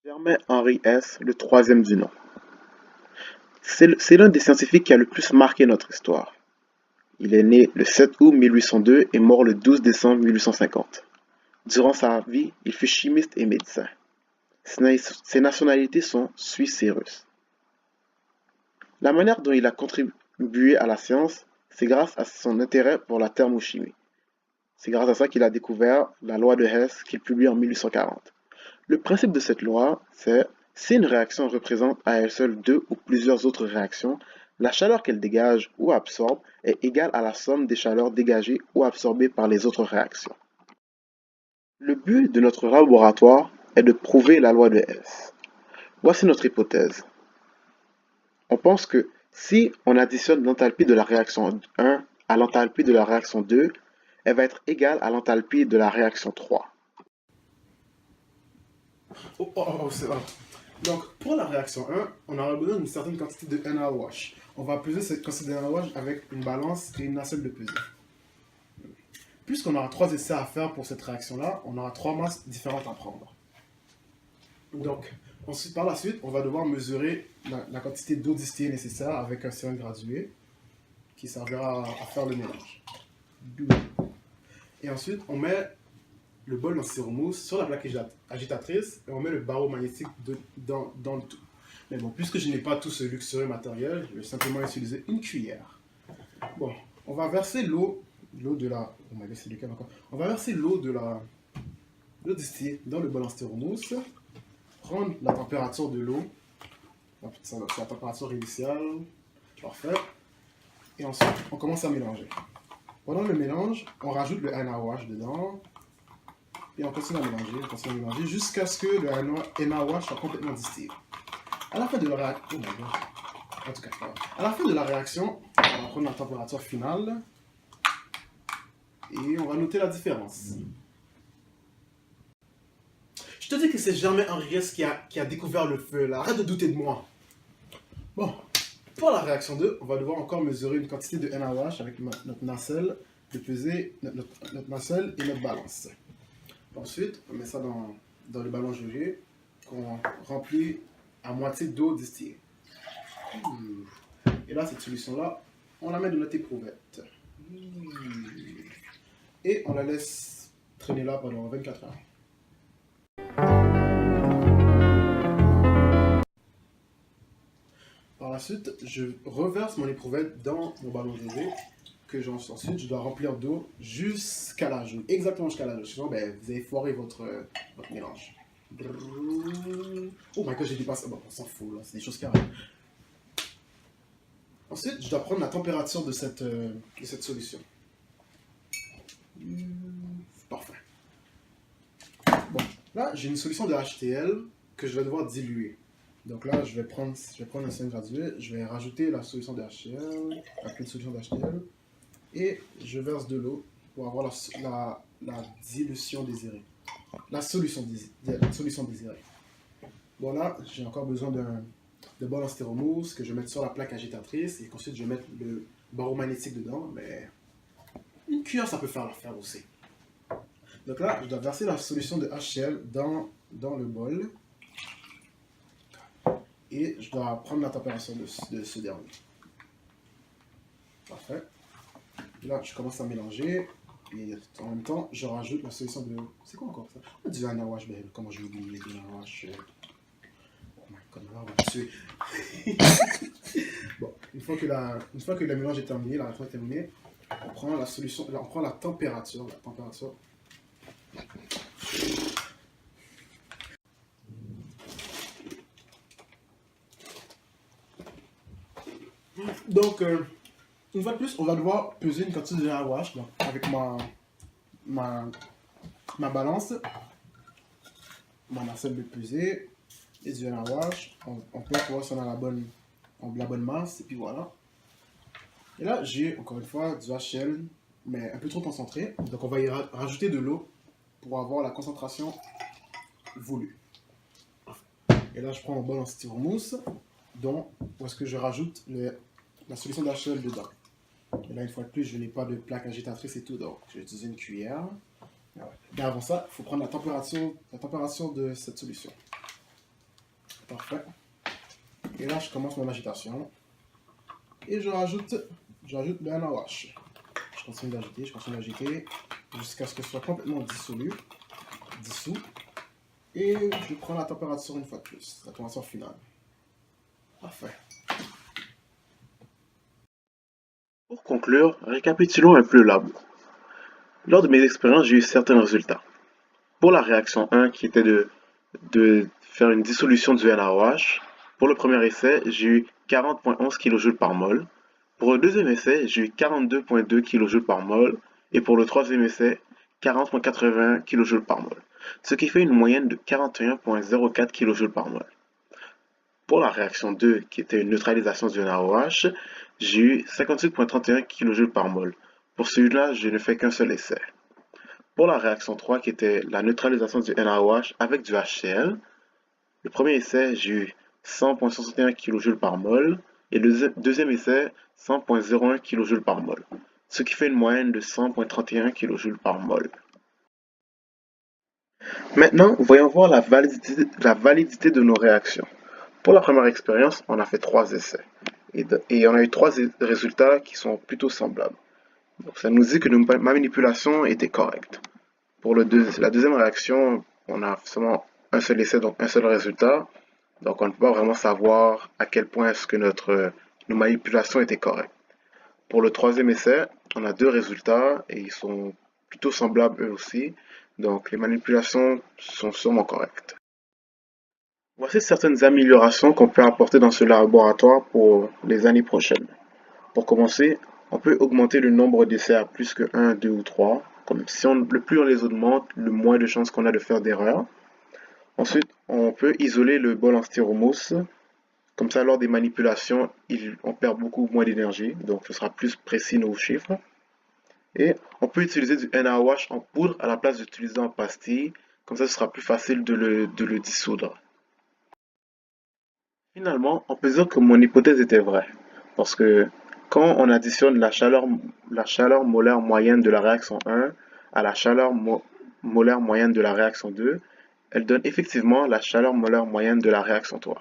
Germain Henri Hess, le troisième du nom. C'est l'un des scientifiques qui a le plus marqué notre histoire. Il est né le 7 août 1802 et mort le 12 décembre 1850. Durant sa vie, il fut chimiste et médecin. Ses nationalités sont suisse et russe. La manière dont il a contribué à la science, c'est grâce à son intérêt pour la thermochimie. C'est grâce à ça qu'il a découvert la loi de Hess qu'il publie en 1840. Le principe de cette loi, c'est si une réaction représente à elle seule deux ou plusieurs autres réactions, la chaleur qu'elle dégage ou absorbe est égale à la somme des chaleurs dégagées ou absorbées par les autres réactions. Le but de notre laboratoire est de prouver la loi de Hess. Voici notre hypothèse. On pense que si on additionne l'enthalpie de la réaction 1 à l'enthalpie de la réaction 2, elle va être égale à l'enthalpie de la réaction 3. C'est vrai. Donc, pour la réaction 1, on aura besoin d'une certaine quantité de NaOH. On va peser cette quantité de NaOH avec une balance et une nacelle de pesée. Puisqu'on aura 3 essais à faire pour cette réaction-là, on aura 3 masses différentes à prendre. Donc, ensuite, par la suite, on va devoir mesurer la quantité d'eau distillée nécessaire avec un cylindre gradué qui servira à faire le mélange. Et ensuite, on met le bol en styromousse sur la plaque agitatrice et on met le barreau magnétique dans le tout. Mais bon, puisque je n'ai pas tout ce luxueux matériel, je vais simplement utiliser une cuillère. Bon, on va verser l'eau de la... Oh my god, c'est lequel encore? On va verser l'eau distillée dans le bol en styromousse, prendre la température de l'eau, la température initiale, parfait, et ensuite on commence à mélanger. Pendant le mélange, on rajoute le NaOH dedans, et on continue à mélanger jusqu'à ce que le NaOH soit complètement distillé. À la fin de la réaction, à la fin de la réaction, on va prendre la température finale et on va noter la différence. Je te dis que c'est Germain Henri Hess qui a découvert le feu là. Arrête de douter de moi. Bon, pour la réaction 2, on va devoir encore mesurer une quantité de NaOH avec notre nacelle de peser, notre nacelle et notre balance. Ensuite, on met ça dans le ballon jaugé qu'on remplit à moitié d'eau distillée. Et là, cette solution-là, on la met dans notre éprouvette. Et on la laisse traîner là pendant 24 heures. Par la suite, je reverse mon éprouvette dans mon ballon jaugé ensuite je dois remplir d'eau jusqu'à la joue, exactement jusqu'à la joue. Sinon, ben, vous avez foiré votre mélange. Oh my god, j'ai dépassé. Bon, on s'en fout là, c'est des choses qui arrivent. Ensuite, je dois prendre la température de cette solution. Parfait. Bon, là, j'ai une solution de HTL que je vais devoir diluer. Donc là, je vais prendre un cylindre gradué, je vais rajouter la solution de HTL, la petite solution de HTL, et je verse de l'eau pour avoir la dilution désirée. La solution désirée. Bon là, j'ai encore besoin de bol en styromousse que je vais mettre sur la plaque agitatrice et qu'ensuite je vais mettre le barreau magnétique dedans, mais une cuillère ça peut faire l'affaire aussi. Donc là, je dois verser la solution de HCl dans le bol et je dois prendre la température de ce dernier. Parfait. Là, je commence à mélanger et en même temps, je rajoute la solution de... C'est quoi encore ça? Du NaOH, ben, comment j'ai oublié du NaOH? Oh my god, là, on va me tuer. Bon, une fois que le mélange est terminé, la réaction est terminée, on prend la solution, on prend la température. Donc, une fois de plus, on va devoir peser une quantité de NaOH avec ma balance, ma nacelle de pesée et du NaOH. On peut voir si on a la bonne masse, et puis voilà. Et là, j'ai encore une fois du HCl, mais un peu trop concentré. Donc, on va y rajouter de l'eau pour avoir la concentration voulue. Et là, je prends mon bol en styromousse, où est-ce que je rajoute la solution d'HCl dedans. Et là, une fois de plus, je n'ai pas de plaque agitatrice et tout, donc je vais utiliser une cuillère. Mais avant ça, il faut prendre la température de cette solution. Parfait. Et là, je commence mon agitation. Et je rajoute le NaOH. Je continue d'agiter, jusqu'à ce que ce soit complètement dissous. Et je prends la température une fois de plus, la température finale. Parfait. Pour conclure, récapitulons un peu le labo. Lors de mes expériences, j'ai eu certains résultats. Pour la réaction 1, qui était de faire une dissolution du NaOH, pour le premier essai, j'ai eu 40,11 kJ par mol. Pour le deuxième essai, j'ai eu 42,2 kJ par mol. Et pour le troisième essai, 40,80 kJ par mol. Ce qui fait une moyenne de 41,04 kJ par mol. Pour la réaction 2, qui était une neutralisation du NaOH, j'ai eu 58,31 kJ par mol. Pour celui-là, je ne fais qu'un seul essai. Pour la réaction 3, qui était la neutralisation du NaOH avec du HCl, le premier essai, j'ai eu 100,61 kJ par mol et le deuxième essai, 100,01 kJ par mol, ce qui fait une moyenne de 100,31 kJ par mol. Maintenant, voyons voir la validité de nos réactions. Pour la première expérience, on a fait 3 essais et on a eu 3 résultats qui sont plutôt semblables. Donc ça nous dit que ma manipulation était correcte. Pour la deuxième réaction, on a seulement un seul essai, donc un seul résultat. Donc on ne peut pas vraiment savoir à quel point est-ce que nos manipulations étaient correctes. Pour le troisième essai, on a 2 résultats et ils sont plutôt semblables eux aussi. Donc les manipulations sont sûrement correctes. Voici certaines améliorations qu'on peut apporter dans ce laboratoire pour les années prochaines. Pour commencer, on peut augmenter le nombre d'essais à plus que 1, 2 ou 3. Comme si le plus on les augmente, le moins de chances qu'on a de faire d'erreurs. Ensuite, on peut isoler le bol en styromousse. Comme ça, lors des manipulations, on perd beaucoup moins d'énergie, donc ce sera plus précis nos chiffres. Et on peut utiliser du NaOH en poudre à la place d'utiliser en pastille. Comme ça, ce sera plus facile de le dissoudre. Finalement, on peut dire que mon hypothèse était vraie, parce que quand on additionne la chaleur molaire moyenne de la réaction 1 à la chaleur molaire moyenne de la réaction 2, elle donne effectivement la chaleur molaire moyenne de la réaction 3.